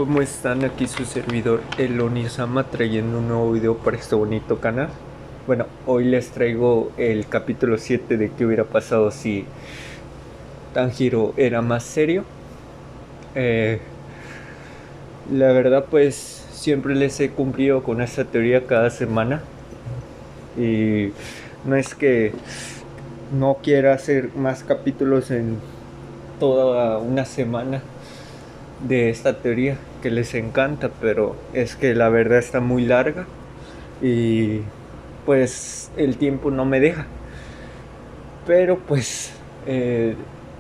¿Cómo están? Aquí su servidor el Onisama trayendo un nuevo video para este bonito canal. Bueno, hoy les traigo el capítulo 7 de qué hubiera pasado si Tanjiro era más serio. La verdad pues siempre les he cumplido con esta teoría cada semana. Y no es que no quiera hacer más capítulos en toda una semana de esta teoría que les encanta, pero es que la verdad está muy larga y pues el tiempo no me deja. Pero pues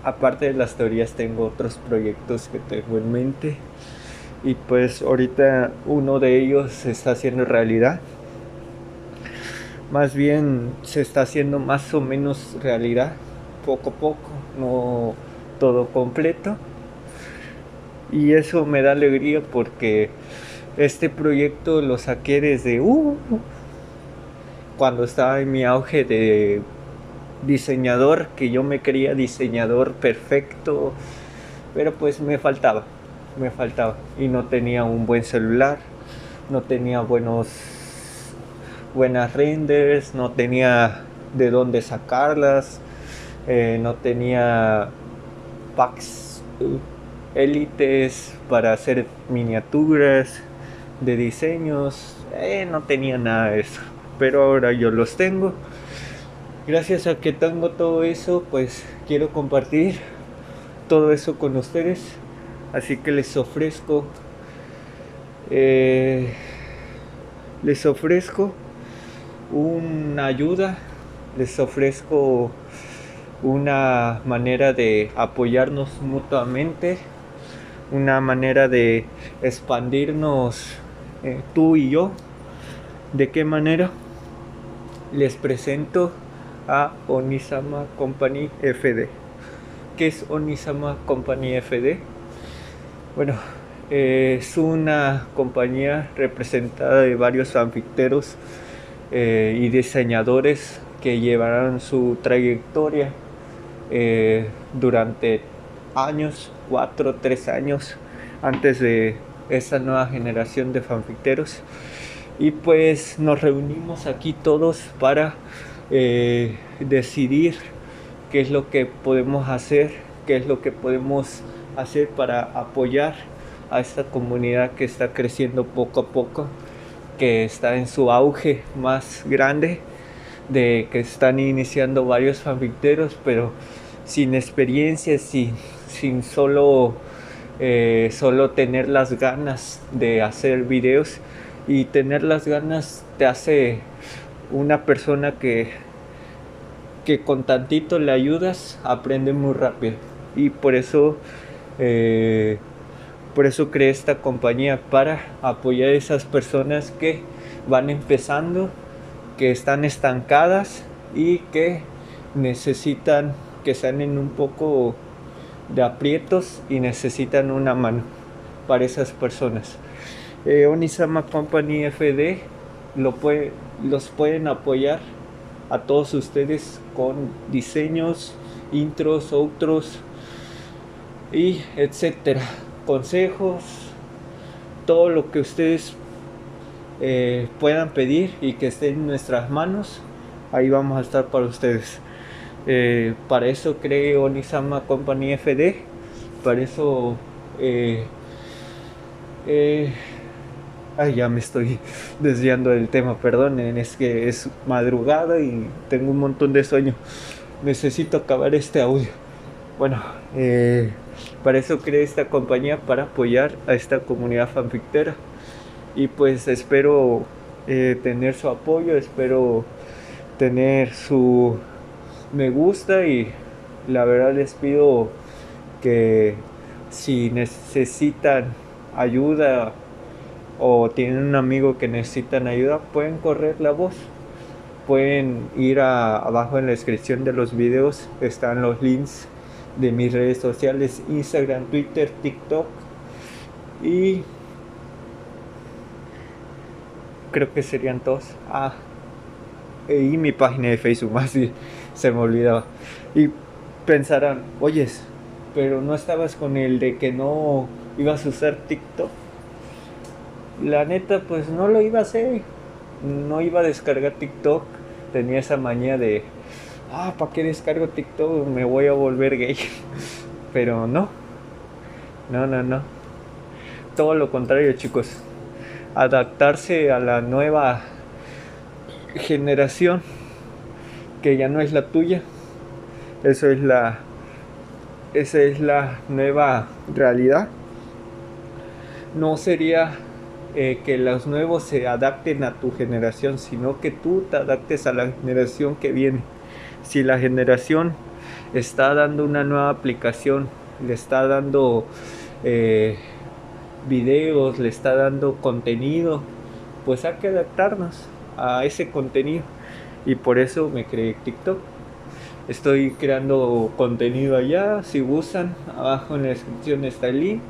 aparte de las teorías tengo otros proyectos que tengo en mente y pues ahorita uno de ellos se está haciendo realidad. Más bien se está haciendo más o menos realidad, poco a poco, no todo completo. Y eso me da alegría porque este proyecto lo saqué desde cuando estaba en mi auge de diseñador, que yo me creía diseñador perfecto, pero pues me faltaba y no tenía un buen celular, no tenía buenas renders, no tenía de dónde sacarlas, no tenía packs élites para hacer miniaturas de diseños, no tenía nada de eso, pero ahora yo los tengo. Gracias a que tengo todo eso, pues quiero compartir todo eso con ustedes, así que eh, les ofrezco una ayuda, les ofrezco una manera de apoyarnos mutuamente, una manera de expandirnos, tú y yo. ¿De qué manera? Les presento a Onisama Company FD. ¿Qué es Onisama Company FD? Bueno, es una compañía representada de varios fanficteros y diseñadores que llevarán su trayectoria durante años, 4 o 3 años antes de esa nueva generación de fanficteros. Y pues nos reunimos aquí todos para decidir qué es lo que podemos hacer, qué es lo que podemos hacer para apoyar a esta comunidad que está creciendo poco a poco, que está en su auge más grande, de que están iniciando varios fanficteros, pero sin experiencia, sin solo tener las ganas de hacer videos. Y tener las ganas te hace una persona que con tantito le ayudas aprende muy rápido. Y por eso creé esta compañía, para apoyar a esas personas que van empezando, que están estancadas y que necesitan, que están en un poco de aprietos y necesitan una mano para esas personas. Onisama Company FD los pueden apoyar a todos ustedes con diseños, intros, outros y etcétera, consejos, todo lo que ustedes puedan pedir y que esté en nuestras manos. Ahí vamos a estar para ustedes. Para eso creé Onisama Company FD. Para eso ya me estoy desviando del tema, perdonen, es que es madrugada y tengo un montón de sueño. Necesito acabar este audio. Bueno, para eso creé esta compañía, para apoyar a esta comunidad fanfictera. Y pues espero tener su apoyo, espero tener su me gusta, y la verdad les pido que si necesitan ayuda o tienen un amigo que necesitan ayuda, pueden correr la voz. Pueden ir abajo en la descripción de los videos, están los links de mis redes sociales: Instagram, Twitter, TikTok y creo que serían todos. Y mi página de Facebook, más si se me olvidaba. Y pensarán, oyes, pero no estabas con el de que no ibas a usar TikTok. la neta pues no lo iba a hacer, no iba a descargar TikTok, tenía esa manía de, ¿para qué descargo TikTok? Me voy a volver gay. Pero no, no, no, no. Todo lo contrario, chicos. Adaptarse a la nueva generación que ya no es la tuya. Eso es la Esa es la nueva realidad. No sería que los nuevos se adapten a tu generación, sino que tú te adaptes a la generación que viene. Si la generación está dando una nueva aplicación, le está dando eh, videos, le está dando contenido, pues hay que adaptarnos a ese contenido. Y por eso me creé TikTok. Estoy creando contenido allá, si gustan, abajo en la descripción está el link.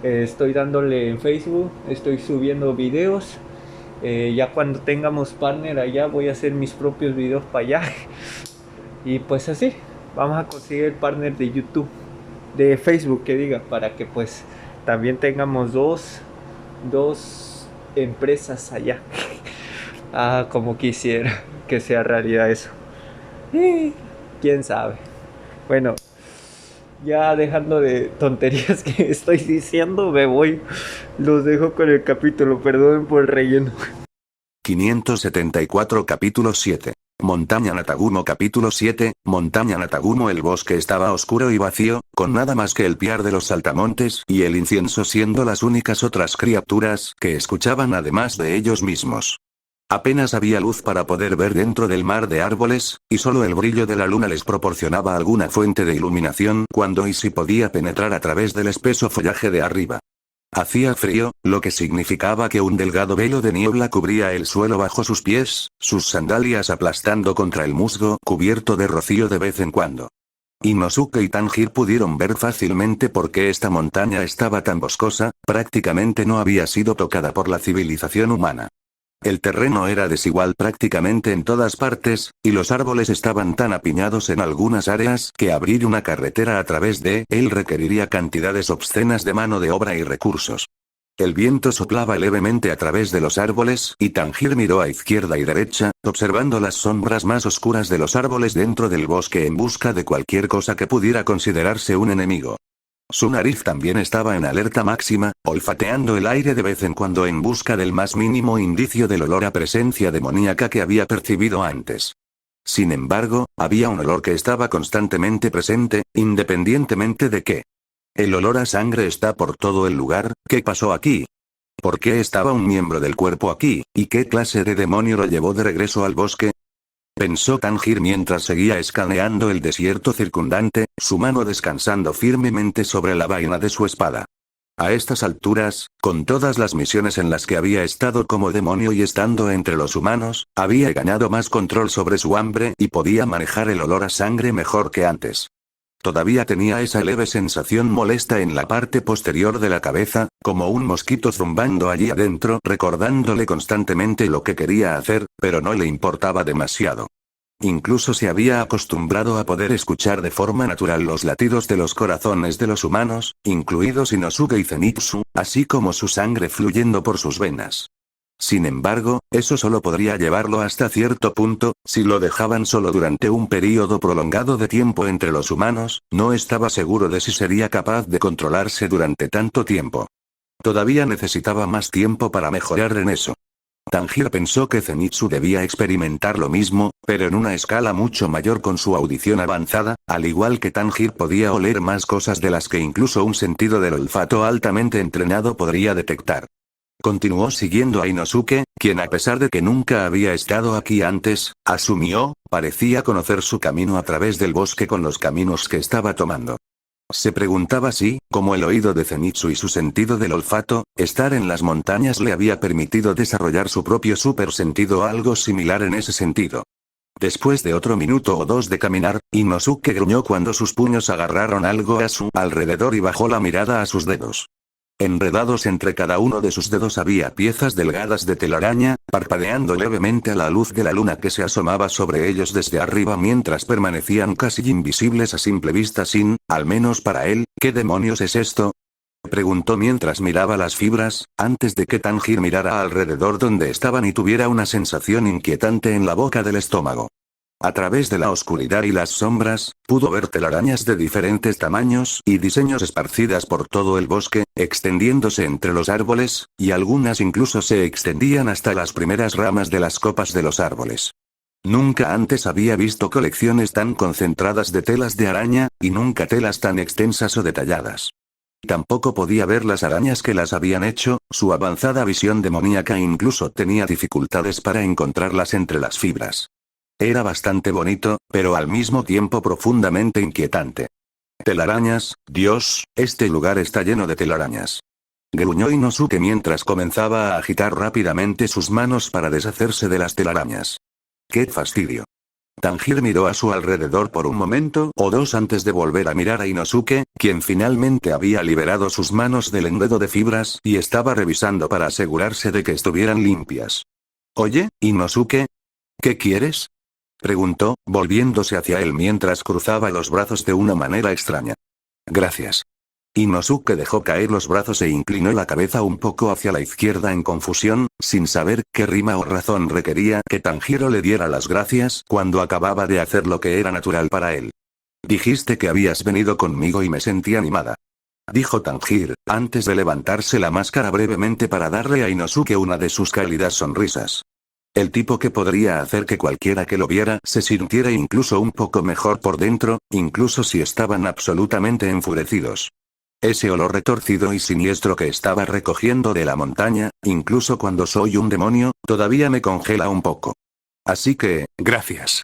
Estoy dándole en Facebook, estoy subiendo videos. Ya cuando tengamos partner allá voy a hacer mis propios videos para allá. Y pues así, vamos a conseguir el partner de YouTube, de Facebook que diga, para que pues también tengamos dos empresas allá. Como quisiera que sea realidad eso. ¿Quién sabe? Bueno, ya dejando de tonterías que estoy diciendo, me voy. Los dejo con el capítulo, perdonen por el relleno. 574 capítulo 7. Montaña Natagumo capítulo 7, Montaña Natagumo. El bosque estaba oscuro y vacío, con nada más que el piar de los saltamontes y el incienso siendo las únicas otras criaturas que escuchaban además de ellos mismos. Apenas había luz para poder ver dentro del mar de árboles, y solo el brillo de la luna les proporcionaba alguna fuente de iluminación cuando Izzy podía penetrar a través del espeso follaje de arriba. Hacía frío, lo que significaba que un delgado velo de niebla cubría el suelo bajo sus pies, sus sandalias aplastando contra el musgo cubierto de rocío de vez en cuando. Inosuke y Tanjiro pudieron ver fácilmente por qué esta montaña estaba tan boscosa, prácticamente no había sido tocada por la civilización humana. El terreno era desigual prácticamente en todas partes, y los árboles estaban tan apiñados en algunas áreas que abrir una carretera a través de él requeriría cantidades obscenas de mano de obra y recursos. El viento soplaba levemente a través de los árboles y Tanjiro miró a izquierda y derecha, observando las sombras más oscuras de los árboles dentro del bosque en busca de cualquier cosa que pudiera considerarse un enemigo. Su nariz también estaba en alerta máxima, olfateando el aire de vez en cuando en busca del más mínimo indicio del olor a presencia demoníaca que había percibido antes. Sin embargo, había un olor que estaba constantemente presente, independientemente de qué. El olor a sangre está por todo el lugar. ¿Qué pasó aquí? ¿Por qué estaba un miembro del cuerpo aquí, y qué clase de demonio lo llevó de regreso al bosque? Pensó Tanjiro mientras seguía escaneando el desierto circundante, su mano descansando firmemente sobre la vaina de su espada. A estas alturas, con todas las misiones en las que había estado como demonio y estando entre los humanos, había ganado más control sobre su hambre y podía manejar el olor a sangre mejor que antes. Todavía tenía esa leve sensación molesta en la parte posterior de la cabeza, como un mosquito zumbando allí adentro recordándole constantemente lo que quería hacer, pero no le importaba demasiado. Incluso se había acostumbrado a poder escuchar de forma natural los latidos de los corazones de los humanos, incluidos Inosuke y Zenitsu, así como su sangre fluyendo por sus venas. Sin embargo, eso solo podría llevarlo hasta cierto punto, si lo dejaban solo durante un período prolongado de tiempo entre los humanos, no estaba seguro de si sería capaz de controlarse durante tanto tiempo. Todavía necesitaba más tiempo para mejorar en eso. Tanjiro pensó que Zenitsu debía experimentar lo mismo, pero en una escala mucho mayor con su audición avanzada, al igual que Tanjiro podía oler más cosas de las que incluso un sentido del olfato altamente entrenado podría detectar. Continuó siguiendo a Inosuke, quien a pesar de que nunca había estado aquí antes, asumió, parecía conocer su camino a través del bosque con los caminos que estaba tomando. Se preguntaba si, como el oído de Zenitsu y su sentido del olfato, estar en las montañas le había permitido desarrollar su propio super sentido o algo similar en ese sentido. Después de otro minuto o dos de caminar, Inosuke gruñó cuando sus puños agarraron algo a su alrededor y bajó la mirada a sus dedos. Enredados entre cada uno de sus dedos había piezas delgadas de telaraña, parpadeando levemente a la luz de la luna que se asomaba sobre ellos desde arriba mientras permanecían casi invisibles a simple vista sin, al menos para él, ¿qué demonios es esto? Preguntó mientras miraba las fibras, antes de que Tanjiro mirara alrededor donde estaban y tuviera una sensación inquietante en la boca del estómago. A través de la oscuridad y las sombras, pudo ver telarañas de diferentes tamaños y diseños esparcidas por todo el bosque, extendiéndose entre los árboles, y algunas incluso se extendían hasta las primeras ramas de las copas de los árboles. Nunca antes había visto colecciones tan concentradas de telas de araña, y nunca telas tan extensas o detalladas. Tampoco podía ver las arañas que las habían hecho, su avanzada visión demoníaca incluso tenía dificultades para encontrarlas entre las fibras. Era bastante bonito, pero al mismo tiempo profundamente inquietante. Telarañas, Dios, este lugar está lleno de telarañas. Gruñó Inosuke mientras comenzaba a agitar rápidamente sus manos para deshacerse de las telarañas. ¡Qué fastidio! Tanjiro miró a su alrededor por un momento o dos antes de volver a mirar a Inosuke, quien finalmente había liberado sus manos del enredo de fibras y estaba revisando para asegurarse de que estuvieran limpias. «Oye, Inosuke, ¿qué quieres?», preguntó, volviéndose hacia él mientras cruzaba los brazos de una manera extraña. «Gracias». Inosuke dejó caer los brazos e inclinó la cabeza un poco hacia la izquierda en confusión, sin saber qué rima o razón requería que Tanjiro le diera las gracias cuando acababa de hacer lo que era natural para él. «Dijiste que habías venido conmigo y me sentí animada», dijo Tanjiro, antes de levantarse la máscara brevemente para darle a Inosuke una de sus cálidas sonrisas. El tipo que podría hacer que cualquiera que lo viera se sintiera incluso un poco mejor por dentro, incluso si estaban absolutamente enfurecidos. Ese olor retorcido y siniestro que estaba recogiendo de la montaña, incluso cuando soy un demonio, todavía me congela un poco. Así que, gracias.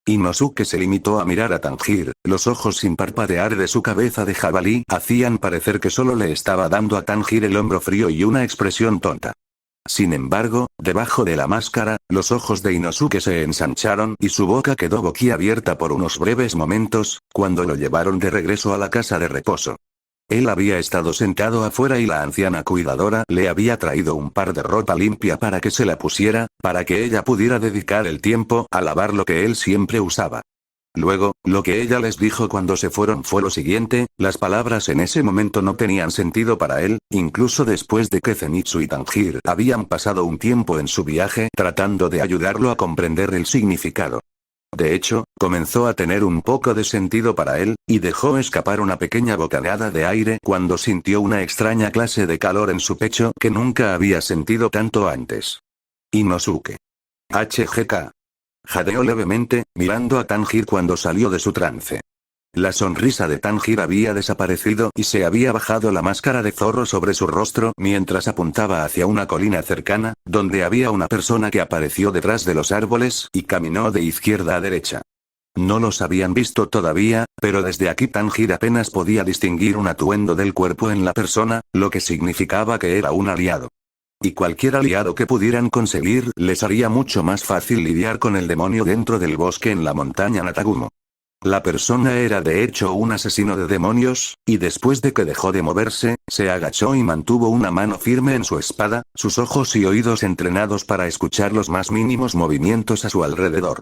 Inosuke se limitó a mirar a Tanjiro, los ojos sin parpadear de su cabeza de jabalí hacían parecer que solo le estaba dando a Tanjiro el hombro frío y una expresión tonta. Sin embargo, debajo de la máscara, los ojos de Inosuke se ensancharon y su boca quedó boquiabierta por unos breves momentos, cuando lo llevaron de regreso a la casa de reposo. Él había estado sentado afuera y la anciana cuidadora le había traído un par de ropa limpia para que se la pusiera, para que ella pudiera dedicar el tiempo a lavar lo que él siempre usaba. Luego, lo que ella les dijo cuando se fueron fue lo siguiente: las palabras en ese momento no tenían sentido para él, incluso después de que Zenitsu y Tanjiro habían pasado un tiempo en su viaje tratando de ayudarlo a comprender el significado. De hecho, comenzó a tener un poco de sentido para él, y dejó escapar una pequeña bocanada de aire cuando sintió una extraña clase de calor en su pecho que nunca había sentido tanto antes. Inosuke. HGK. Jadeó levemente, mirando a Tanjiro cuando salió de su trance. La sonrisa de Tanjiro había desaparecido y se había bajado la máscara de zorro sobre su rostro mientras apuntaba hacia una colina cercana, donde había una persona que apareció detrás de los árboles y caminó de izquierda a derecha. No los habían visto todavía, pero desde aquí Tanjiro apenas podía distinguir un atuendo del cuerpo en la persona, lo que significaba que era un aliado. Y cualquier aliado que pudieran conseguir les haría mucho más fácil lidiar con el demonio dentro del bosque en la montaña Natagumo. La persona era de hecho un asesino de demonios, y después de que dejó de moverse, se agachó y mantuvo una mano firme en su espada, sus ojos y oídos entrenados para escuchar los más mínimos movimientos a su alrededor.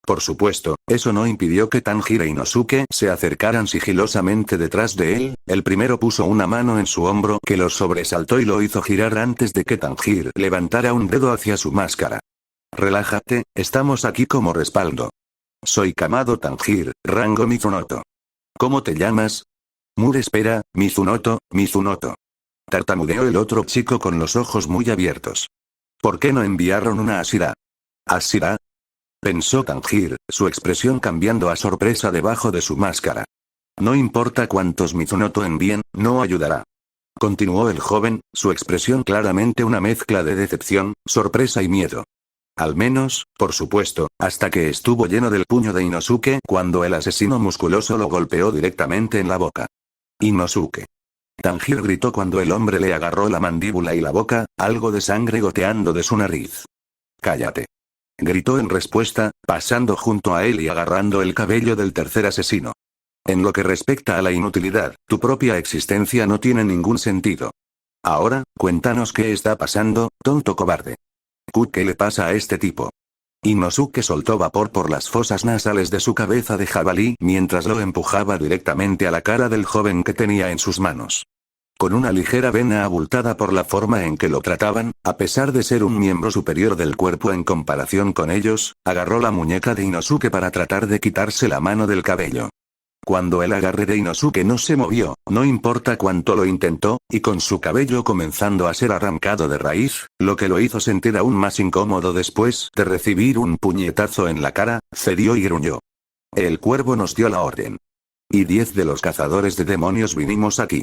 Por supuesto, eso no impidió que Tanjiro e Inosuke se acercaran sigilosamente detrás de él. El primero puso una mano en su hombro que lo sobresaltó y lo hizo girar antes de que Tanjiro levantara un dedo hacia su máscara. «Relájate, estamos aquí como respaldo. Soy Kamado Tanjiro, rango Mizunoto. ¿Cómo te llamas?» Espera, Mizunoto, Mizunoto. Tartamudeó el otro chico con los ojos muy abiertos. ¿Por qué no enviaron una Ashira? ¿Ashira?, pensó Tanjiro, su expresión cambiando a sorpresa debajo de su máscara. No importa cuántos Mizunoto envíen, no ayudará. Continuó el joven, su expresión claramente una mezcla de decepción, sorpresa y miedo. Al menos, por supuesto, hasta que estuvo lleno del puño de Inosuke cuando el asesino musculoso lo golpeó directamente en la boca. «Inosuke». Tanjiro gritó cuando el hombre le agarró la mandíbula y la boca, algo de sangre goteando de su nariz. «Cállate», gritó en respuesta, pasando junto a él y agarrando el cabello del tercer asesino. «En lo que respecta a la inutilidad, tu propia existencia no tiene ningún sentido. Ahora, cuéntanos qué está pasando, tonto cobarde. ¿Qué le pasa a este tipo?» Inosuke soltó vapor por las fosas nasales de su cabeza de jabalí mientras lo empujaba directamente a la cara del joven que tenía en sus manos. Con una ligera vena abultada por la forma en que lo trataban, a pesar de ser un miembro superior del cuerpo en comparación con ellos, agarró la muñeca de Inosuke para tratar de quitarse la mano del cabello. Cuando el agarre de Inosuke no se movió, no importa cuánto lo intentó, y con su cabello comenzando a ser arrancado de raíz, lo que lo hizo sentir aún más incómodo después de recibir un puñetazo en la cara, cedió y gruñó. El cuervo nos dio la orden. Y 10 de los cazadores de demonios vinimos aquí.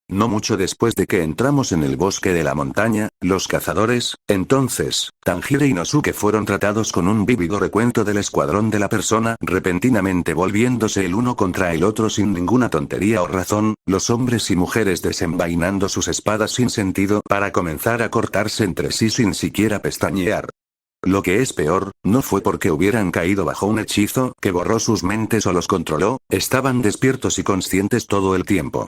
No mucho después de que entramos en el bosque de la montaña, los cazadores, entonces, Tanjiro y Inosuke fueron tratados con un vívido recuento del escuadrón de la persona, repentinamente volviéndose el uno contra el otro sin ninguna tontería o razón, los hombres y mujeres desenvainando sus espadas sin sentido para comenzar a cortarse entre sí sin siquiera pestañear. Lo que es peor, no fue porque hubieran caído bajo un hechizo que borró sus mentes o los controló, estaban despiertos y conscientes todo el tiempo.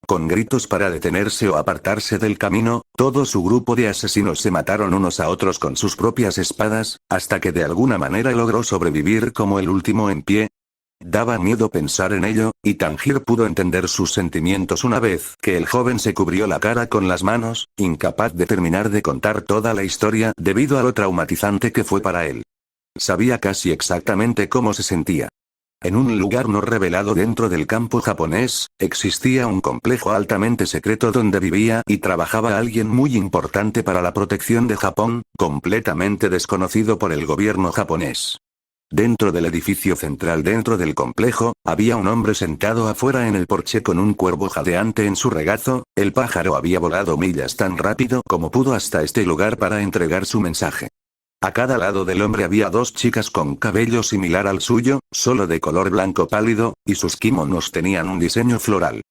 Con gritos para detenerse o apartarse del camino, todo su grupo de asesinos se mataron unos a otros con sus propias espadas, hasta que de alguna manera logró sobrevivir como el último en pie. Daba miedo pensar en ello, y Tanjiro pudo entender sus sentimientos una vez que el joven se cubrió la cara con las manos, incapaz de terminar de contar toda la historia debido a lo traumatizante que fue para él. Sabía casi exactamente cómo se sentía. En un lugar no revelado dentro del campo japonés, existía un complejo altamente secreto donde vivía y trabajaba alguien muy importante para la protección de Japón, completamente desconocido por el gobierno japonés. Dentro del edificio central dentro del complejo, había un hombre sentado afuera en el porche con un cuervo jadeante en su regazo, el pájaro había volado millas tan rápido como pudo hasta este lugar para entregar su mensaje. A cada lado del hombre había 2 chicas con cabello similar al suyo, solo de color blanco pálido, y sus kimonos tenían un diseño floral.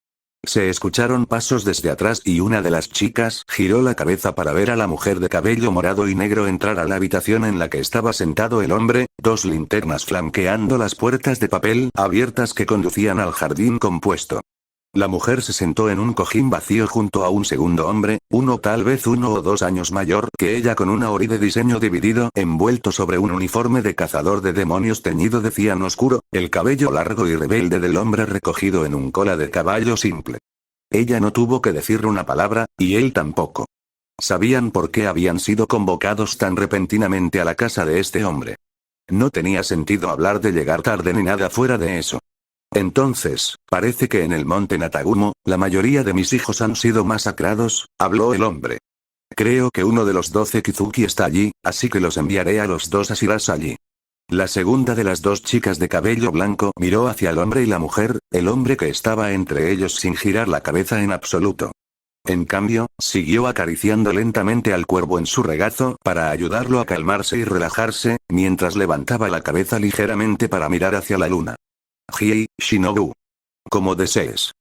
Se escucharon pasos desde atrás y una de las chicas giró la cabeza para ver a la mujer de cabello morado y negro entrar a la habitación en la que estaba sentado el hombre, 2 linternas flanqueando las puertas de papel abiertas que conducían al jardín compuesto. La mujer se sentó en un cojín vacío junto a un segundo hombre, uno tal vez 1 o 2 años mayor que ella con una ori de diseño dividido envuelto sobre un uniforme de cazador de demonios teñido de cian oscuro, el cabello largo y rebelde del hombre recogido en un cola de caballo simple. Ella no tuvo que decir una palabra, y él tampoco. Sabían por qué habían sido convocados tan repentinamente a la casa de este hombre. No tenía sentido hablar de llegar tarde ni nada fuera de eso. Entonces, parece que en el monte Natagumo, la mayoría de mis hijos han sido masacrados, habló el hombre. Creo que uno de los 12 Kizuki está allí, así que los enviaré a los 2 Ashiras allí. La segunda de las 2 chicas de cabello blanco miró hacia el hombre y la mujer, el hombre que estaba entre ellos sin girar la cabeza en absoluto. En cambio, siguió acariciando lentamente al cuervo en su regazo para ayudarlo a calmarse y relajarse, mientras levantaba la cabeza ligeramente para mirar hacia la luna. Hiei, Shinobu. Como desees.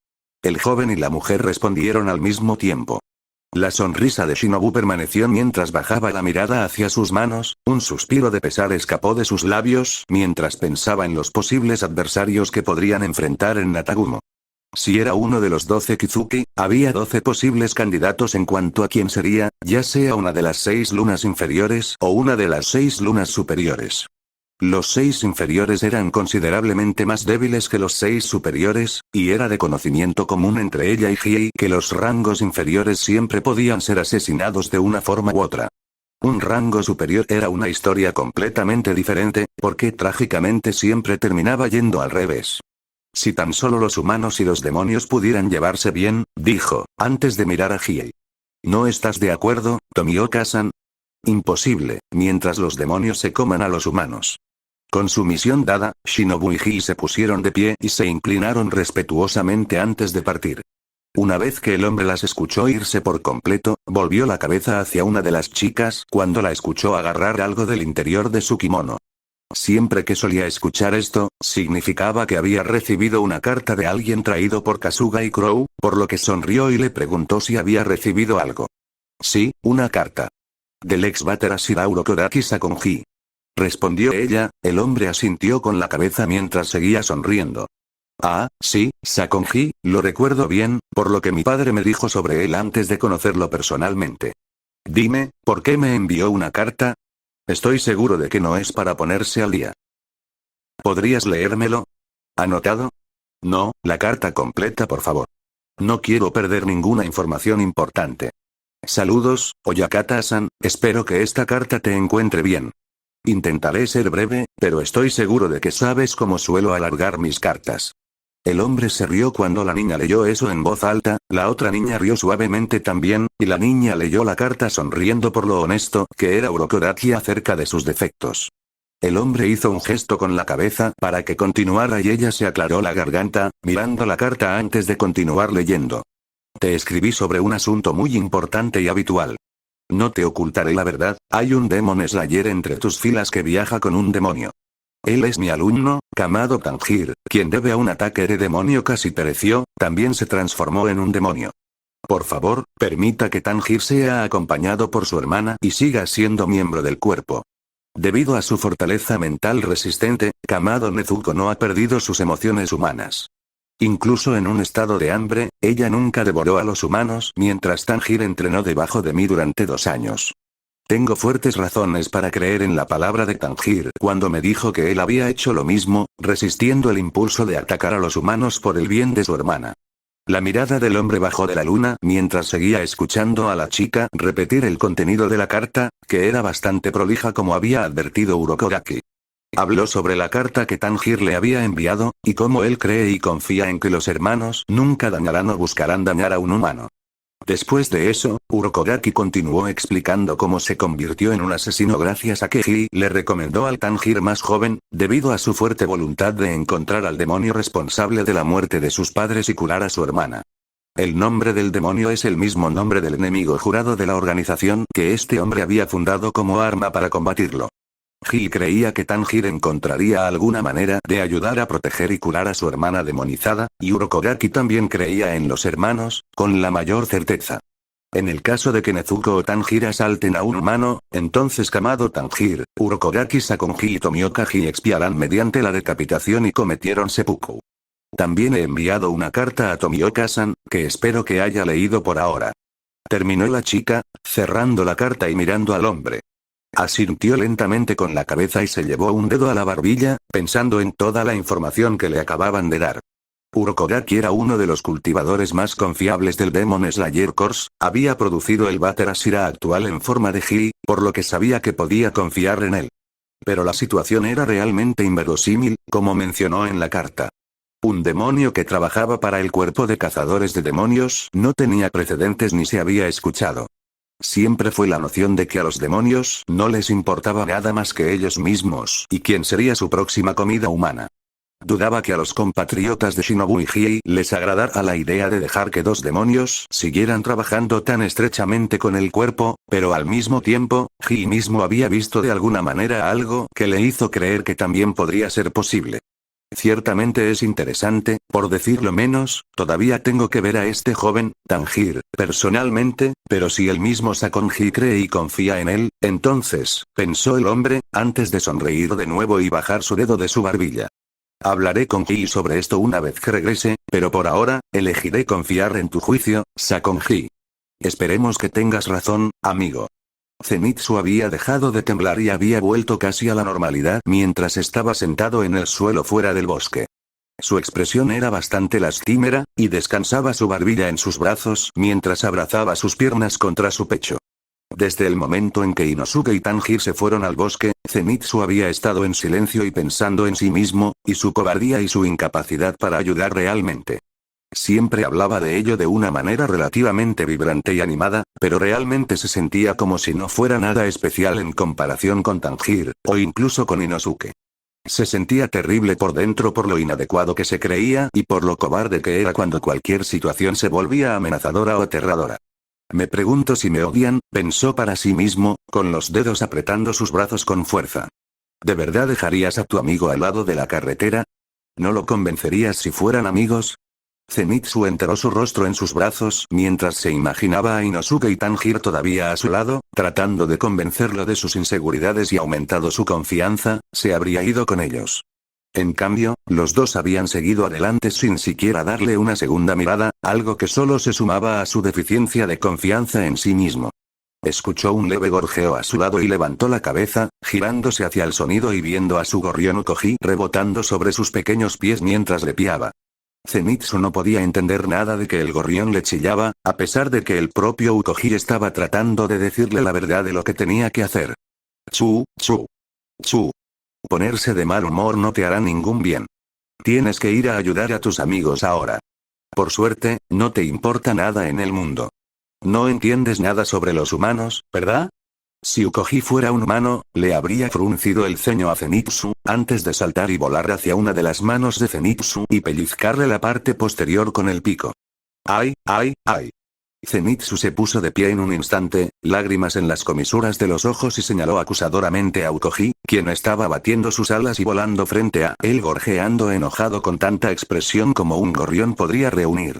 El joven y la mujer respondieron al mismo tiempo. La sonrisa de Shinobu permaneció mientras bajaba la mirada hacia sus manos, un suspiro de pesar escapó de sus labios mientras pensaba en los posibles adversarios que podrían enfrentar en Natagumo. Si era uno de los 12 Kizuki, había 12 posibles candidatos en cuanto a quién sería, ya sea una de las 6 lunas inferiores o una de las 6 lunas superiores. Los 6 inferiores eran considerablemente más débiles que los 6 superiores, y era de conocimiento común entre ella y Hiei que los rangos inferiores siempre podían ser asesinados de una forma u otra. Un rango superior era una historia completamente diferente, porque trágicamente siempre terminaba yendo al revés. Si tan solo los humanos y los demonios pudieran llevarse bien, dijo, antes de mirar a Hiei. ¿No estás de acuerdo, Tomioka-san? Imposible, mientras los demonios se coman a los humanos. Con su misión dada, Shinobu y Hiei se pusieron de pie y se inclinaron respetuosamente antes de partir. Una vez que el hombre las escuchó irse por completo, volvió la cabeza hacia una de las chicas cuando la escuchó agarrar algo del interior de su kimono. Siempre que solía escuchar esto, significaba que había recibido una carta de alguien traído por Kasuga y Crow, por lo que sonrió y le preguntó si había recibido algo. Sí, una carta. Del ex Bater Ashirauro Kodaki Sakonji. Respondió ella, el hombre asintió con la cabeza mientras seguía sonriendo. Ah, sí, Sakonji, lo recuerdo bien, por lo que mi padre me dijo sobre él antes de conocerlo personalmente. Dime, ¿por qué me envió una carta? Estoy seguro de que no es para ponerse al día. ¿Podrías leérmelo? ¿Anotado? No, la carta completa por favor. No quiero perder ninguna información importante. Saludos, Oyakata-san, espero que esta carta te encuentre bien. Intentaré ser breve, pero estoy seguro de que sabes cómo suelo alargar mis cartas. El hombre se rió cuando la niña leyó eso en voz alta, la otra niña rió suavemente también, y la niña leyó la carta sonriendo por lo honesto que era Urokodaki acerca de sus defectos. El hombre hizo un gesto con la cabeza para que continuara y ella se aclaró la garganta, mirando la carta antes de continuar leyendo. Te escribí sobre un asunto muy importante y habitual. No te ocultaré la verdad, hay un Demon Slayer entre tus filas que viaja con un demonio. Él es mi alumno, Kamado Tanjiro, quien debe a un ataque de demonio casi pereció, también se transformó en un demonio. Por favor, permita que Tanjiro sea acompañado por su hermana y siga siendo miembro del cuerpo. Debido a su fortaleza mental resistente, Kamado Nezuko no ha perdido sus emociones humanas. Incluso en un estado de hambre, ella nunca devoró a los humanos mientras Tanjiro entrenó debajo de mí durante 2 años. Tengo fuertes razones para creer en la palabra de Tanjiro cuando me dijo que él había hecho lo mismo, resistiendo el impulso de atacar a los humanos por el bien de su hermana. La mirada del hombre bajó de la luna mientras seguía escuchando a la chica repetir el contenido de la carta, que era bastante prolija como había advertido Urokodaki. Habló sobre la carta que Tanjiro le había enviado, y cómo él cree y confía en que los hermanos nunca dañarán o buscarán dañar a un humano. Después de eso, Urokodaki continuó explicando cómo se convirtió en un asesino gracias a que Hii le recomendó al Tanjiro más joven, debido a su fuerte voluntad de encontrar al demonio responsable de la muerte de sus padres y curar a su hermana. El nombre del demonio es el mismo nombre del enemigo jurado de la organización que este hombre había fundado como arma para combatirlo. Hii creía que Tanjiro encontraría alguna manera de ayudar a proteger y curar a su hermana demonizada, y Urokodaki también creía en los hermanos, con la mayor certeza. En el caso de que Nezuko o Tanjiro asalten a un humano, entonces Kamado Tanjiro, Urokodaki Sakonji y Tomioka Hii expiarán mediante la decapitación y cometieron seppuku. También he enviado una carta a Tomioka-san, que espero que haya leído por ahora. Terminó la chica, cerrando la carta y mirando al hombre. Asintió lentamente con la cabeza y se llevó un dedo a la barbilla, pensando en toda la información que le acababan de dar. Urokodaki era uno de los cultivadores más confiables del Demon Slayer Corps, había producido el Bater Ashira actual en forma de Hii, por lo que sabía que podía confiar en él. Pero la situación era realmente inverosímil, como mencionó en la carta. Un demonio que trabajaba para el cuerpo de cazadores de demonios no tenía precedentes ni se había escuchado. Siempre fue la noción de que a los demonios no les importaba nada más que ellos mismos y quién sería su próxima comida humana. Dudaba que a los compatriotas de Shinobu y Hii les agradara la idea de dejar que 2 demonios siguieran trabajando tan estrechamente con el cuerpo, pero al mismo tiempo, Hii mismo había visto de alguna manera algo que le hizo creer que también podría ser posible. Ciertamente es interesante, por decirlo menos, todavía tengo que ver a este joven, Tanjiro, personalmente, pero si él mismo Sakonji cree y confía en él, entonces, pensó el hombre, antes de sonreír de nuevo y bajar su dedo de su barbilla. Hablaré con Hii sobre esto una vez que regrese, pero por ahora, elegiré confiar en tu juicio, Sakonji. Esperemos que tengas razón, amigo. Zenitsu había dejado de temblar y había vuelto casi a la normalidad mientras estaba sentado en el suelo fuera del bosque. Su expresión era bastante lastimera, y descansaba su barbilla en sus brazos mientras abrazaba sus piernas contra su pecho. Desde el momento en que Inosuke y Tanjiro se fueron al bosque, Zenitsu había estado en silencio y pensando en sí mismo, y su cobardía y su incapacidad para ayudar realmente. Siempre hablaba de ello de una manera relativamente vibrante y animada, pero realmente se sentía como si no fuera nada especial en comparación con Tanjiro, o incluso con Inosuke. Se sentía terrible por dentro por lo inadecuado que se creía y por lo cobarde que era cuando cualquier situación se volvía amenazadora o aterradora. Me pregunto si me odian, pensó para sí mismo, con los dedos apretando sus brazos con fuerza. ¿De verdad dejarías a tu amigo al lado de la carretera? ¿No lo convencerías si fueran amigos? Zenitsu enterró su rostro en sus brazos mientras se imaginaba a Inosuke y Tanjiro todavía a su lado, tratando de convencerlo de sus inseguridades y aumentado su confianza, se habría ido con ellos. En cambio, los dos habían seguido adelante sin siquiera darle una segunda mirada, algo que solo se sumaba a su deficiencia de confianza en sí mismo. Escuchó un leve gorjeo a su lado y levantó la cabeza, girándose hacia el sonido y viendo a su gorrión Ukoji rebotando sobre sus pequeños pies mientras le piaba. Zenitsu no podía entender nada de que el gorrión le chillaba, a pesar de que el propio Ukoji estaba tratando de decirle la verdad de lo que tenía que hacer. Chu, chu, chu. Ponerse de mal humor no te hará ningún bien. Tienes que ir a ayudar a tus amigos ahora. Por suerte, no te importa nada en el mundo. No entiendes nada sobre los humanos, ¿verdad? Si Ukoji fuera un humano, le habría fruncido el ceño a Zenitsu, antes de saltar y volar hacia una de las manos de Zenitsu y pellizcarle la parte posterior con el pico. ¡Ay, ay, ay! Zenitsu se puso de pie en un instante, lágrimas en las comisuras de los ojos y señaló acusadoramente a Ukoji, quien estaba batiendo sus alas y volando frente a él gorjeando enojado con tanta expresión como un gorrión podría reunir.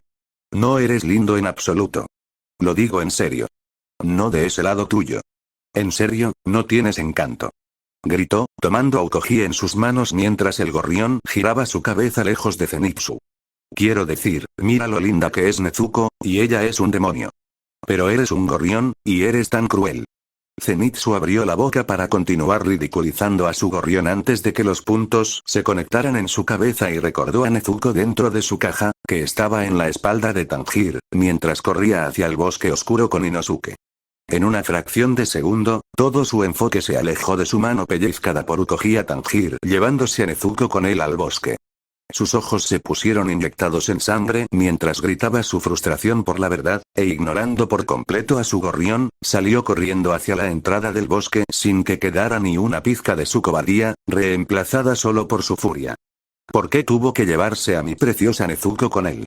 No eres lindo en absoluto. Lo digo en serio. No de ese lado tuyo. En serio, no tienes encanto. Gritó, tomando a Ukoji en sus manos mientras el gorrión giraba su cabeza lejos de Zenitsu. Quiero decir, mira lo linda que es Nezuko, y ella es un demonio. Pero eres un gorrión, y eres tan cruel. Zenitsu abrió la boca para continuar ridiculizando a su gorrión antes de que los puntos se conectaran en su cabeza y recordó a Nezuko dentro de su caja, que estaba en la espalda de Tanjiro, mientras corría hacia el bosque oscuro con Inosuke. En una fracción de segundo, todo su enfoque se alejó de su mano pellizcada por Ukoji a Tanjiro, llevándose a Nezuko con él al bosque. Sus ojos se pusieron inyectados en sangre mientras gritaba su frustración por la verdad, e ignorando por completo a su gorrión, salió corriendo hacia la entrada del bosque sin que quedara ni una pizca de su cobardía, reemplazada solo por su furia. ¿Por qué tuvo que llevarse a mi preciosa Nezuko con él?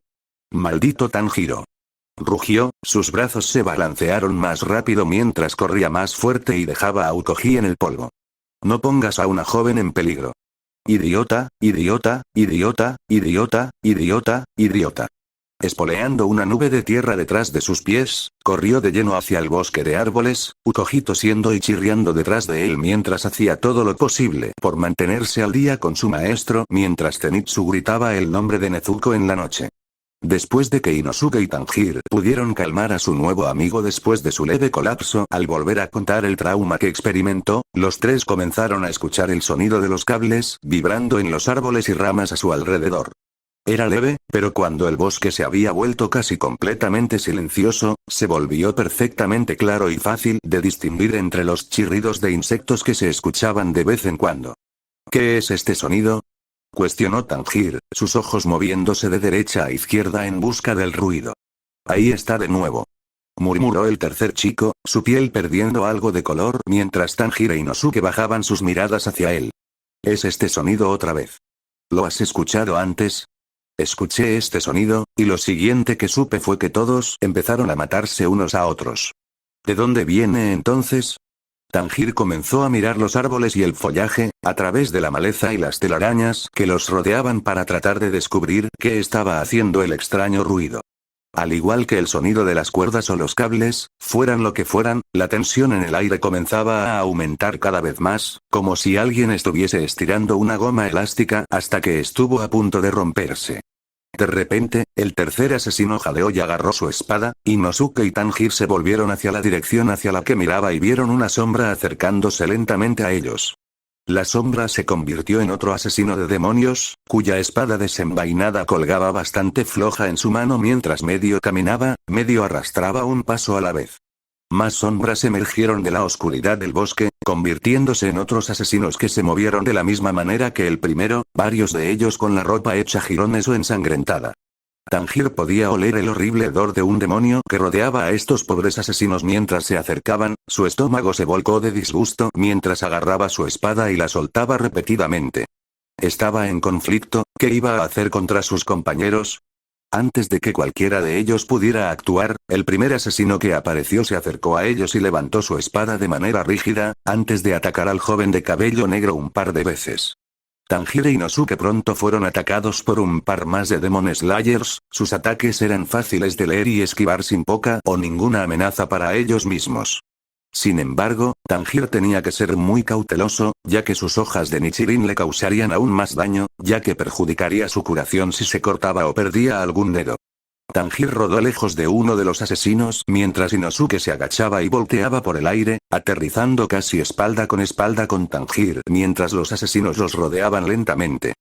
¡Maldito Tanjiro! Rugió, sus brazos se balancearon más rápido mientras corría más fuerte y dejaba a Ukoji en el polvo. No pongas a una joven en peligro. Idiota, idiota, idiota, idiota, idiota, idiota. Espoleando una nube de tierra detrás de sus pies, corrió de lleno hacia el bosque de árboles, Ukoji tosiendo y chirriando detrás de él mientras hacía todo lo posible por mantenerse al día con su maestro mientras Zenitsu gritaba el nombre de Nezuko en la noche. Después de que Inosuke y Tanjiro pudieron calmar a su nuevo amigo después de su leve colapso al volver a contar el trauma que experimentó, los tres comenzaron a escuchar el sonido de los cables vibrando en los árboles y ramas a su alrededor. Era leve, pero cuando el bosque se había vuelto casi completamente silencioso, se volvió perfectamente claro y fácil de distinguir entre los chirridos de insectos que se escuchaban de vez en cuando. ¿Qué es este sonido?, cuestionó Tanjiro, sus ojos moviéndose de derecha a izquierda en busca del ruido. Ahí está de nuevo, murmuró el tercer chico, su piel perdiendo algo de color mientras Tanjiro e Inosuke bajaban sus miradas hacia él. Es este sonido otra vez. ¿Lo has escuchado antes? Escuché este sonido, y lo siguiente que supe fue que todos empezaron a matarse unos a otros. ¿De dónde viene entonces? Tanjiro comenzó a mirar los árboles y el follaje, a través de la maleza y las telarañas que los rodeaban para tratar de descubrir qué estaba haciendo el extraño ruido. Al igual que el sonido de las cuerdas o los cables, fueran lo que fueran, la tensión en el aire comenzaba a aumentar cada vez más, como si alguien estuviese estirando una goma elástica hasta que estuvo a punto de romperse. De repente, el tercer asesino jadeó y agarró su espada, Inosuke y Tanjiro se volvieron hacia la dirección hacia la que miraba y vieron una sombra acercándose lentamente a ellos. La sombra se convirtió en otro asesino de demonios, cuya espada desenvainada colgaba bastante floja en su mano mientras medio caminaba, medio arrastraba un paso a la vez. Más sombras emergieron de la oscuridad del bosque, convirtiéndose en otros asesinos que se movieron de la misma manera que el primero, varios de ellos con la ropa hecha jirones o ensangrentada. Tanjiro podía oler el horrible hedor de un demonio que rodeaba a estos pobres asesinos mientras se acercaban, su estómago se volcó de disgusto mientras agarraba su espada y la soltaba repetidamente. Estaba en conflicto, ¿qué iba a hacer contra sus compañeros? Antes de que cualquiera de ellos pudiera actuar, el primer asesino que apareció se acercó a ellos y levantó su espada de manera rígida, antes de atacar al joven de cabello negro un par de veces. Tanjiro y Inosuke pronto fueron atacados por un par más de Demon Slayers, sus ataques eran fáciles de leer y esquivar sin poca o ninguna amenaza para ellos mismos. Sin embargo, Tanjiro tenía que ser muy cauteloso, ya que sus hojas de Nichirin le causarían aún más daño, ya que perjudicaría su curación si se cortaba o perdía algún dedo. Tanjiro rodó lejos de uno de los asesinos mientras Inosuke se agachaba y volteaba por el aire, aterrizando casi espalda con Tanjiro mientras los asesinos los rodeaban lentamente.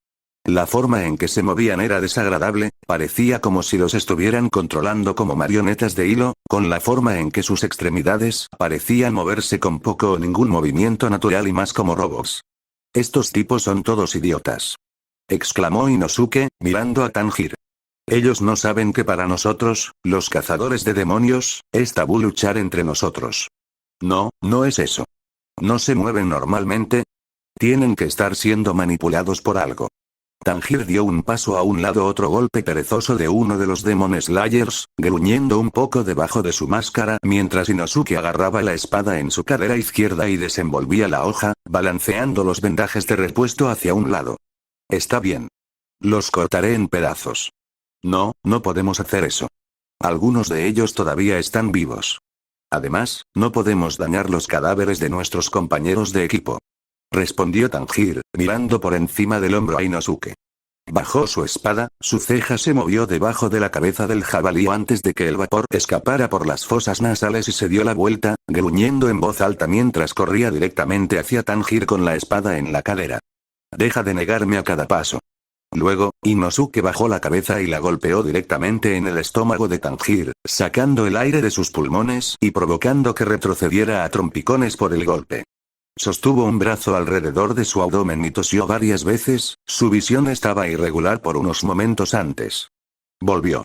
La forma en que se movían era desagradable, parecía como si los estuvieran controlando como marionetas de hilo, con la forma en que sus extremidades parecían moverse con poco o ningún movimiento natural y más como robots. Estos tipos son todos idiotas, exclamó Inosuke, mirando a Tanjiro. Ellos no saben que para nosotros, los cazadores de demonios, es tabú luchar entre nosotros. No, no es eso. No se mueven normalmente. Tienen que estar siendo manipulados por algo. Tanjiro dio un paso a un lado, otro golpe perezoso de uno de los Demon Slayers, gruñendo un poco debajo de su máscara mientras Inosuke agarraba la espada en su cadera izquierda y desenvolvía la hoja, balanceando los vendajes de repuesto hacia un lado. Está bien. Los cortaré en pedazos. No, no podemos hacer eso. Algunos de ellos todavía están vivos. Además, no podemos dañar los cadáveres de nuestros compañeros de equipo. Respondió Tanjiro, mirando por encima del hombro a Inosuke. Bajó su espada, su ceja se movió debajo de la cabeza del jabalí antes de que el vapor escapara por las fosas nasales y se dio la vuelta, gruñendo en voz alta mientras corría directamente hacia Tanjiro con la espada en la cadera. Deja de negarme a cada paso. Luego, Inosuke bajó la cabeza y la golpeó directamente en el estómago de Tanjiro, sacando el aire de sus pulmones y provocando que retrocediera a trompicones por el golpe. Sostuvo un brazo alrededor de su abdomen y tosió varias veces, su visión estaba irregular por unos momentos antes. Volvió.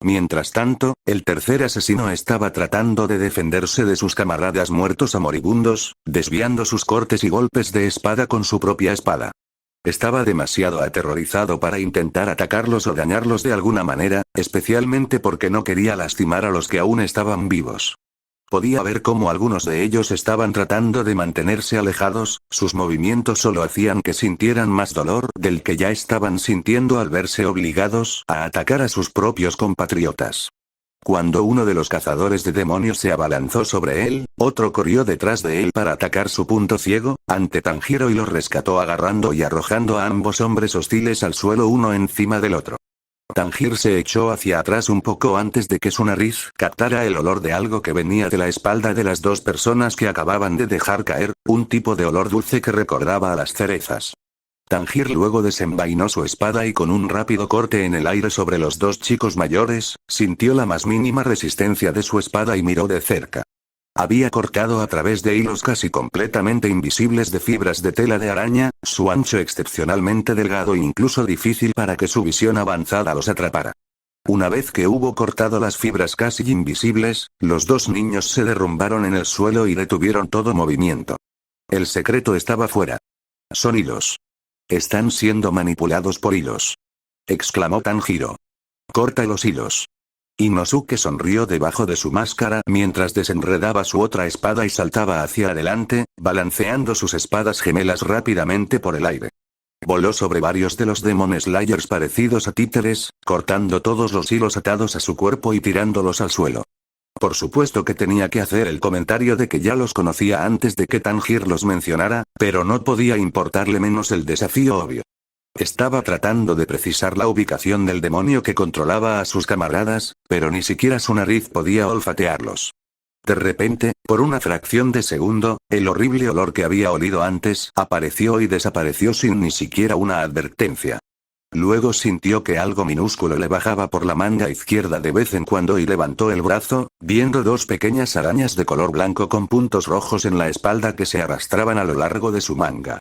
Mientras tanto, el tercer asesino estaba tratando de defenderse de sus camaradas muertos a moribundos, desviando sus cortes y golpes de espada con su propia espada. Estaba demasiado aterrorizado para intentar atacarlos o dañarlos de alguna manera, especialmente porque no quería lastimar a los que aún estaban vivos. Podía ver cómo algunos de ellos estaban tratando de mantenerse alejados, sus movimientos solo hacían que sintieran más dolor del que ya estaban sintiendo al verse obligados a atacar a sus propios compatriotas. Cuando uno de los cazadores de demonios se abalanzó sobre él, otro corrió detrás de él para atacar su punto ciego, ante Tanjiro y lo rescató agarrando y arrojando a ambos hombres hostiles al suelo uno encima del otro. Tanjiro se echó hacia atrás un poco antes de que su nariz captara el olor de algo que venía de la espalda de las dos personas que acababan de dejar caer, un tipo de olor dulce que recordaba a las cerezas. Tanjiro luego desenvainó su espada y con un rápido corte en el aire sobre los dos chicos mayores, sintió la más mínima resistencia de su espada y miró de cerca. Había cortado a través de hilos casi completamente invisibles de fibras de tela de araña, su ancho excepcionalmente delgado e incluso difícil para que su visión avanzada los atrapara. Una vez que hubo cortado las fibras casi invisibles, los dos niños se derrumbaron en el suelo y detuvieron todo movimiento. El secreto estaba fuera. Son hilos. Están siendo manipulados por hilos, exclamó Tanjiro. Corta los hilos. Inosuke sonrió debajo de su máscara mientras desenredaba su otra espada y saltaba hacia adelante, balanceando sus espadas gemelas rápidamente por el aire. Voló sobre varios de los Demon Slayers parecidos a títeres, cortando todos los hilos atados a su cuerpo y tirándolos al suelo. Por supuesto que tenía que hacer el comentario de que ya los conocía antes de que Tanjiro los mencionara, pero no podía importarle menos el desafío obvio. Estaba tratando de precisar la ubicación del demonio que controlaba a sus camaradas, pero ni siquiera su nariz podía olfatearlos. De repente, por una fracción de segundo, el horrible olor que había olido antes apareció y desapareció sin ni siquiera una advertencia. Luego sintió que algo minúsculo le bajaba por la manga izquierda de vez en cuando y levantó el brazo, viendo dos pequeñas arañas de color blanco con puntos rojos en la espalda que se arrastraban a lo largo de su manga.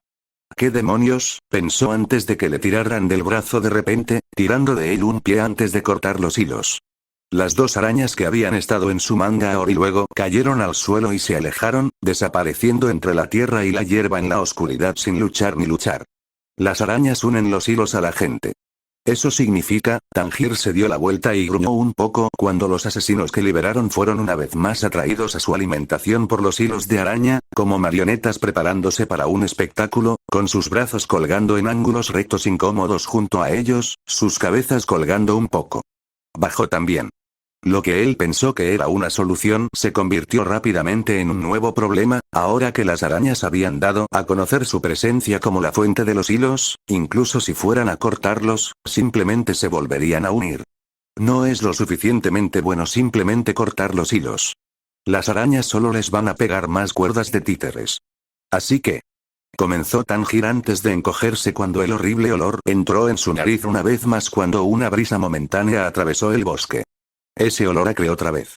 ¿Qué demonios?, pensó antes de que le tiraran del brazo de repente, tirando de él un pie antes de cortar los hilos. Las dos arañas que habían estado en su manga ahora y luego cayeron al suelo y se alejaron, desapareciendo entre la tierra y la hierba en la oscuridad sin luchar ni luchar. Las arañas unen los hilos a la gente. Eso significa, Tanjiro se dio la vuelta y gruñó un poco cuando los asesinos que liberaron fueron una vez más atraídos a su alimentación por los hilos de araña, como marionetas preparándose para un espectáculo, con sus brazos colgando en ángulos rectos incómodos junto a ellos, sus cabezas colgando un poco. Bajó también. Lo que él pensó que era una solución se convirtió rápidamente en un nuevo problema, ahora que las arañas habían dado a conocer su presencia como la fuente de los hilos, incluso si fueran a cortarlos, simplemente se volverían a unir. No es lo suficientemente bueno simplemente cortar los hilos. Las arañas solo les van a pegar más cuerdas de títeres. Así que, Comenzó Tanjiro antes de encogerse cuando el horrible olor entró en su nariz una vez más cuando una brisa momentánea atravesó el bosque. Ese olor acre otra vez.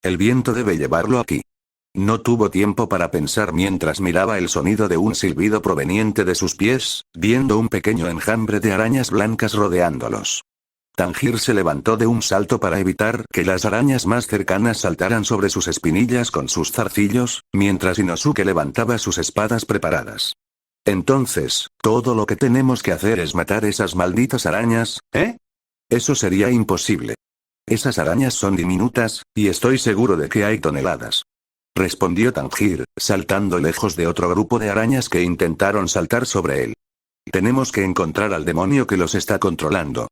El viento debe llevarlo aquí. No tuvo tiempo para pensar mientras miraba el sonido de un silbido proveniente de sus pies, viendo un pequeño enjambre de arañas blancas rodeándolos. Tanjiro se levantó de un salto para evitar que las arañas más cercanas saltaran sobre sus espinillas con sus zarcillos, mientras Inosuke levantaba sus espadas preparadas. Entonces, todo lo que tenemos que hacer es matar esas malditas arañas, ¿eh? Eso sería imposible. Esas arañas son diminutas, y estoy seguro de que hay toneladas. Respondió Tanjiro, saltando lejos de otro grupo de arañas que intentaron saltar sobre él. Tenemos que encontrar al demonio que los está controlando.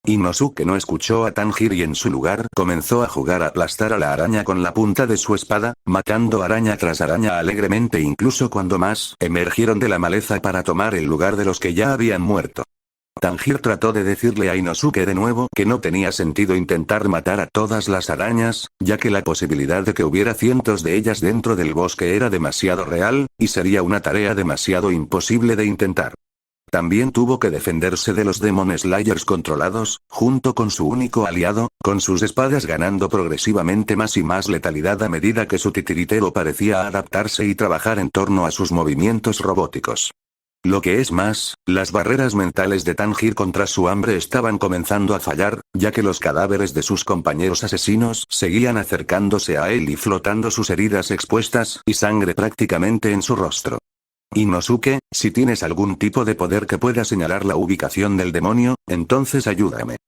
Inosuke no escuchó a Tanjiro y en su lugar comenzó a jugar a aplastar a la araña con la punta de su espada, matando araña tras araña alegremente incluso cuando más emergieron de la maleza para tomar el lugar de los que ya habían muerto. Tanjiro trató de decirle a Inosuke de nuevo que no tenía sentido intentar matar a todas las arañas, ya que la posibilidad de que hubiera cientos de ellas dentro del bosque era demasiado real, y sería una tarea demasiado imposible de intentar. También tuvo que defenderse de los Demon Slayers controlados, junto con su único aliado, con sus espadas ganando progresivamente más y más letalidad a medida que su titiritero parecía adaptarse y trabajar en torno a sus movimientos robóticos. Lo que es más, las barreras mentales de Tanjiro contra su hambre estaban comenzando a fallar, ya que los cadáveres de sus compañeros asesinos seguían acercándose a él y flotando sus heridas expuestas y sangre prácticamente en su rostro. Inosuke, si tienes algún tipo de poder que pueda señalar la ubicación del demonio, entonces ayúdame.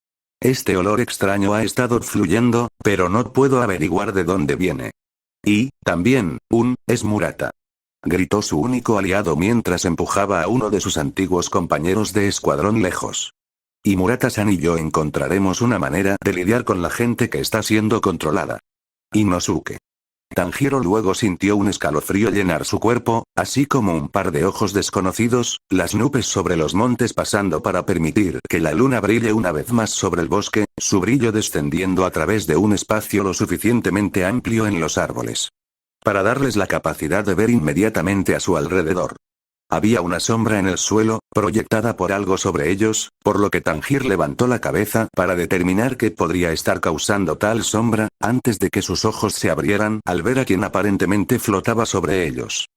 Este olor extraño ha estado fluyendo, pero no puedo averiguar de dónde viene. Y, también, es Murata. Gritó su único aliado mientras empujaba a uno de sus antiguos compañeros de escuadrón lejos. Y Murata-san y yo encontraremos una manera de lidiar con la gente que está siendo controlada. Inosuke. Tanjiro luego sintió un escalofrío llenar su cuerpo, así como un par de ojos desconocidos, las nubes sobre los montes pasando para permitir que la luna brille una vez más sobre el bosque, su brillo descendiendo a través de un espacio lo suficientemente amplio en los árboles para darles la capacidad de ver inmediatamente a su alrededor. Había una sombra en el suelo, proyectada por algo sobre ellos, por lo que Tanjiro levantó la cabeza para determinar qué podría estar causando tal sombra, antes de que sus ojos se abrieran al ver a quien aparentemente flotaba sobre ellos.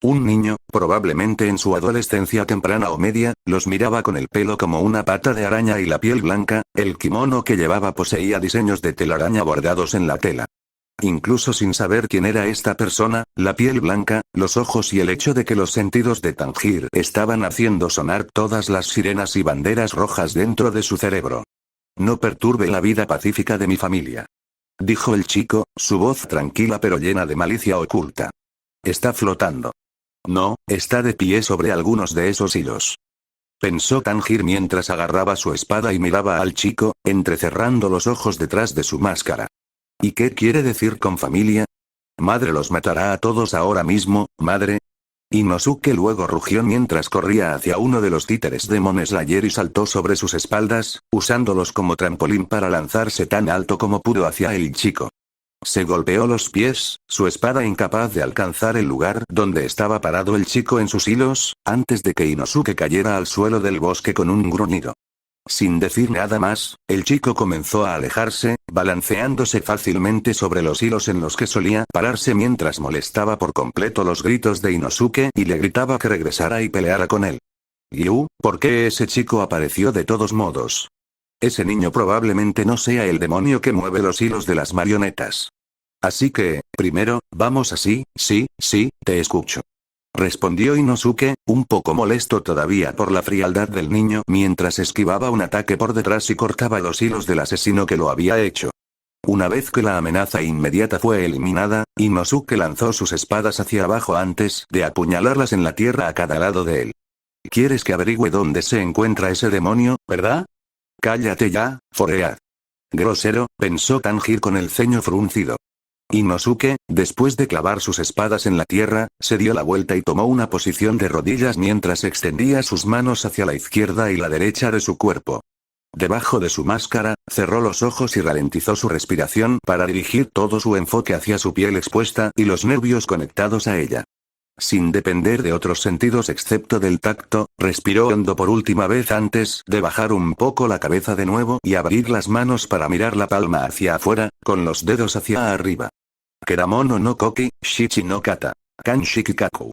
Un niño, probablemente en su adolescencia temprana o media, los miraba con el pelo como una pata de araña y la piel blanca, el kimono que llevaba poseía diseños de telaraña bordados en la tela. Incluso sin saber quién era esta persona, la piel blanca, los ojos y el hecho de que los sentidos de Tanjiro estaban haciendo sonar todas las sirenas y banderas rojas dentro de su cerebro. No perturbe la vida pacífica de mi familia. Dijo el chico, su voz tranquila pero llena de malicia oculta. Está flotando. No, está de pie sobre algunos de esos hilos. Pensó Tanjiro mientras agarraba su espada y miraba al chico, entrecerrando los ojos detrás de su máscara. ¿Y qué quiere decir con familia? ¿Madre los matará a todos ahora mismo, madre? Inosuke luego rugió mientras corría hacia uno de los títeres Demon Slayer y saltó sobre sus espaldas, usándolos como trampolín para lanzarse tan alto como pudo hacia el chico. Se golpeó los pies, su espada incapaz de alcanzar el lugar donde estaba parado el chico en sus hilos, antes de que Inosuke cayera al suelo del bosque con un gruñido. Sin decir nada más, el chico comenzó a alejarse, balanceándose fácilmente sobre los hilos en los que solía pararse mientras molestaba por completo los gritos de Inosuke y le gritaba que regresara y peleara con él. Gyu, ¿por qué ese chico apareció de todos modos? Ese niño probablemente no sea el demonio que mueve los hilos de las marionetas. Así que, primero, vamos así, sí, te escucho. Respondió Inosuke, un poco molesto todavía por la frialdad del niño mientras esquivaba un ataque por detrás y cortaba los hilos del asesino que lo había hecho. Una vez que la amenaza inmediata fue eliminada, Inosuke lanzó sus espadas hacia abajo antes de apuñalarlas en la tierra a cada lado de él. ¿Quieres que averigüe dónde se encuentra ese demonio, verdad? Cállate ya, Foread. Grosero, pensó Tanjiro con el ceño fruncido. Inosuke, después de clavar sus espadas en la tierra, se dio la vuelta y tomó una posición de rodillas mientras extendía sus manos hacia la izquierda y la derecha de su cuerpo. Debajo de su máscara, cerró los ojos y ralentizó su respiración para dirigir todo su enfoque hacia su piel expuesta y los nervios conectados a ella. sin depender de otros sentidos excepto del tacto, respiró hondo por última vez antes de bajar un poco la cabeza de nuevo y abrir las manos para mirar la palma hacia afuera, con los dedos hacia arriba. Keramono no Koki, Shichi no Kata. Kanshiki Kaku.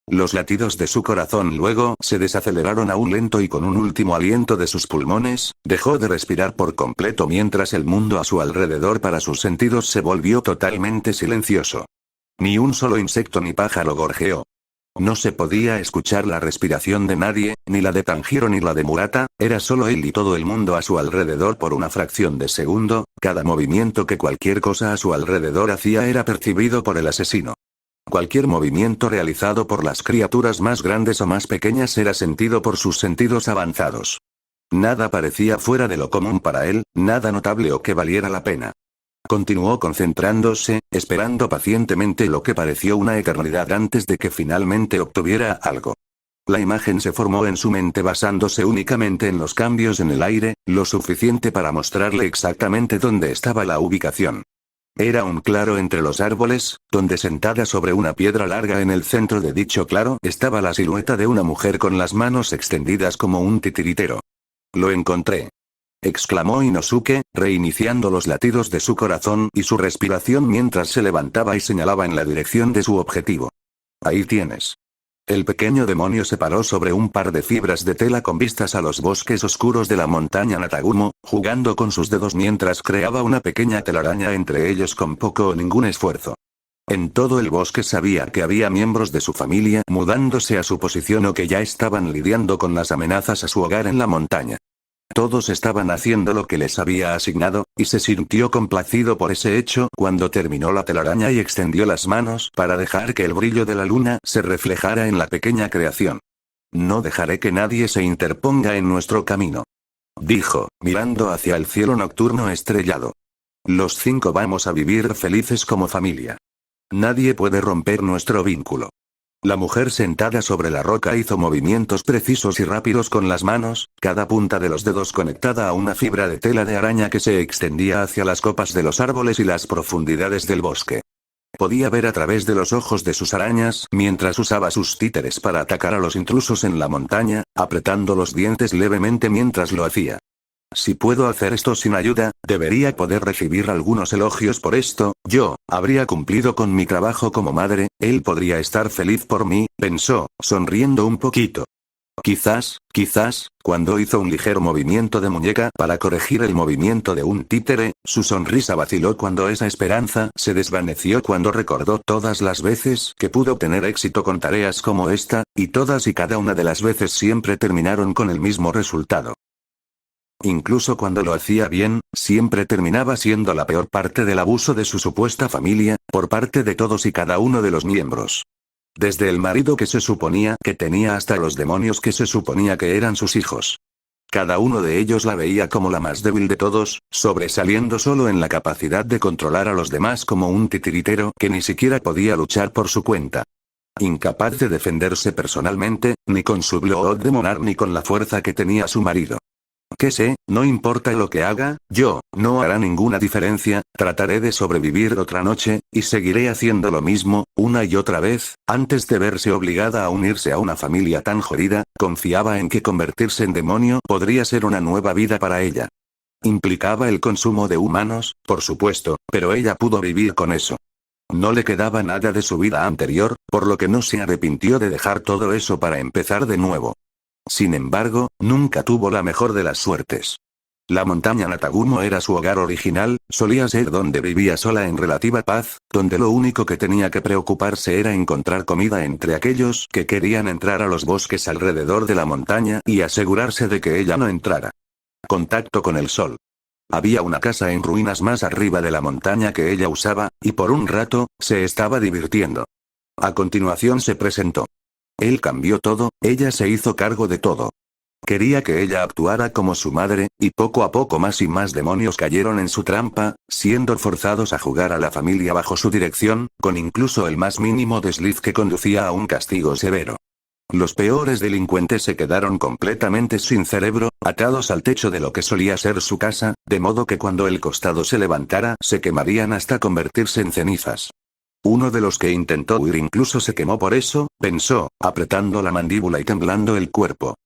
Los latidos de su corazón luego se desaceleraron aún lento y con un último aliento de sus pulmones, dejó de respirar por completo mientras el mundo a su alrededor para sus sentidos se volvió totalmente silencioso. Ni un solo insecto ni pájaro gorjeó. No se podía escuchar la respiración de nadie, ni la de Tanjiro ni la de Murata, era solo él y todo el mundo a su alrededor por una fracción de segundo, cada movimiento que cualquier cosa a su alrededor hacía era percibido por el asesino. Cualquier movimiento realizado por las criaturas más grandes o más pequeñas era sentido por sus sentidos avanzados. Nada parecía fuera de lo común para él, nada notable o que valiera la pena. Continuó concentrándose, esperando pacientemente lo que pareció una eternidad antes de que finalmente obtuviera algo. La imagen se formó en su mente basándose únicamente en los cambios en el aire, lo suficiente para mostrarle exactamente dónde estaba la ubicación. Era un claro entre los árboles, donde sentada sobre una piedra larga en el centro de dicho claro estaba la silueta de una mujer con las manos extendidas como un titiritero. «Lo encontré», exclamó Inosuke, reiniciando los latidos de su corazón y su respiración mientras se levantaba y señalaba en la dirección de su objetivo. «Ahí tienes». El pequeño demonio se paró sobre un par de fibras de tela con vistas a los bosques oscuros de la montaña Natagumo, jugando con sus dedos mientras creaba una pequeña telaraña entre ellos con poco o ningún esfuerzo. En todo el bosque sabía que había miembros de su familia mudándose a su posición o que ya estaban lidiando con las amenazas a su hogar en la montaña. Todos estaban haciendo lo que les había asignado, y se sintió complacido por ese hecho cuando terminó la telaraña y extendió las manos para dejar que el brillo de la luna se reflejara en la pequeña creación. «No dejaré que nadie se interponga en nuestro camino», dijo, mirando hacia el cielo nocturno estrellado. «Los 5 vamos a vivir felices como familia. Nadie puede romper nuestro vínculo». La mujer sentada sobre la roca hizo movimientos precisos y rápidos con las manos, cada punta de los dedos conectada a una fibra de tela de araña que se extendía hacia las copas de los árboles y las profundidades del bosque. Podía ver a través de los ojos de sus arañas mientras usaba sus títeres para atacar a los intrusos en la montaña, apretando los dientes levemente mientras lo hacía. Si puedo hacer esto sin ayuda, debería poder recibir algunos elogios por esto, yo habría cumplido con mi trabajo como madre, él podría estar feliz por mí, pensó, sonriendo un poquito. Quizás, cuando hizo un ligero movimiento de muñeca para corregir el movimiento de un títere, su sonrisa vaciló cuando esa esperanza se desvaneció cuando recordó todas las veces que pudo tener éxito con tareas como esta, y todas y cada una de las veces siempre terminaron con el mismo resultado. Incluso cuando lo hacía bien, siempre terminaba siendo la peor parte del abuso de su supuesta familia, por parte de todos y cada uno de los miembros. Desde el marido que se suponía que tenía hasta los demonios que se suponía que eran sus hijos. Cada uno de ellos la veía como la más débil de todos, sobresaliendo solo en la capacidad de controlar a los demás como un titiritero que ni siquiera podía luchar por su cuenta. Incapaz de defenderse personalmente, ni con su Blood Demonar ni con la fuerza que tenía su marido. ¿Qué sé? No importa lo que haga, no hará ninguna diferencia, trataré de sobrevivir otra noche, y seguiré haciendo lo mismo, una y otra vez, antes de verse obligada a unirse a una familia tan jodida, confiaba en que convertirse en demonio podría ser una nueva vida para ella. Implicaba el consumo de humanos, por supuesto, pero ella pudo vivir con eso. No le quedaba nada de su vida anterior, por lo que no se arrepintió de dejar todo eso para empezar de nuevo. Sin embargo, nunca tuvo la mejor de las suertes. La montaña Natagumo era su hogar original, solía ser donde vivía sola en relativa paz, donde lo único que tenía que preocuparse era encontrar comida entre aquellos que querían entrar a los bosques alrededor de la montaña y asegurarse de que ella no entrara. Contacto con el sol. Había una casa en ruinas más arriba de la montaña que ella usaba, y por un rato, se estaba divirtiendo. A continuación se presentó. Él cambió todo, ella se hizo cargo de todo. Quería que ella actuara como su madre, y poco a poco más y más demonios cayeron en su trampa, siendo forzados a jugar a la familia bajo su dirección, con incluso el más mínimo desliz que conducía a un castigo severo. Los peores delincuentes se quedaron completamente sin cerebro, atados al techo de lo que solía ser su casa, de modo que cuando el costado se levantara se quemarían hasta convertirse en cenizas. Uno de los que intentó huir incluso se quemó por eso, pensó, apretando la mandíbula y temblando el cuerpo.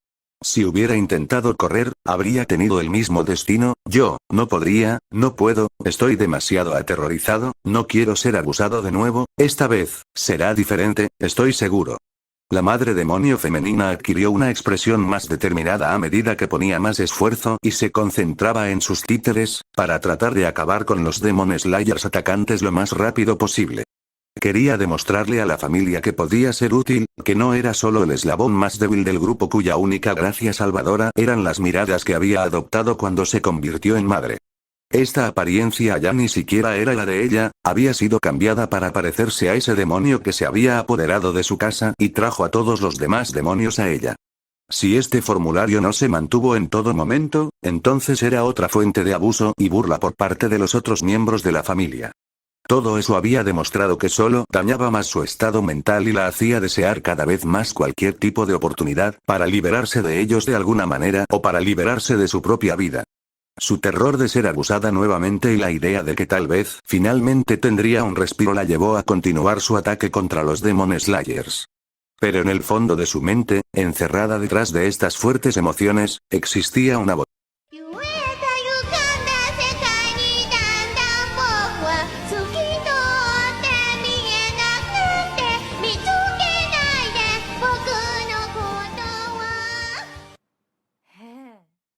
Si hubiera intentado correr, habría tenido el mismo destino. Yo, no podría, no puedo, estoy demasiado aterrorizado, no quiero ser abusado de nuevo, esta vez, será diferente, estoy seguro. La madre demonio femenina adquirió una expresión más determinada a medida que ponía más esfuerzo y se concentraba en sus títeres, para tratar de acabar con los Demon Slayers atacantes lo más rápido posible. Quería demostrarle a la familia que podía ser útil, que no era solo el eslabón más débil del grupo cuya única gracia salvadora eran las miradas que había adoptado cuando se convirtió en madre. Esta apariencia ya ni siquiera era la de ella, había sido cambiada para parecerse a ese demonio que se había apoderado de su casa y trajo a todos los demás demonios a ella. Si este formulario no se mantuvo en todo momento, entonces era otra fuente de abuso y burla por parte de los otros miembros de la familia. Todo eso había demostrado que solo dañaba más su estado mental y la hacía desear cada vez más cualquier tipo de oportunidad para liberarse de ellos de alguna manera o para liberarse de su propia vida. Su terror de ser abusada nuevamente y la idea de que tal vez finalmente tendría un respiro la llevó a continuar su ataque contra los Demon Slayers. Pero en el fondo de su mente, encerrada detrás de estas fuertes emociones, existía una voz.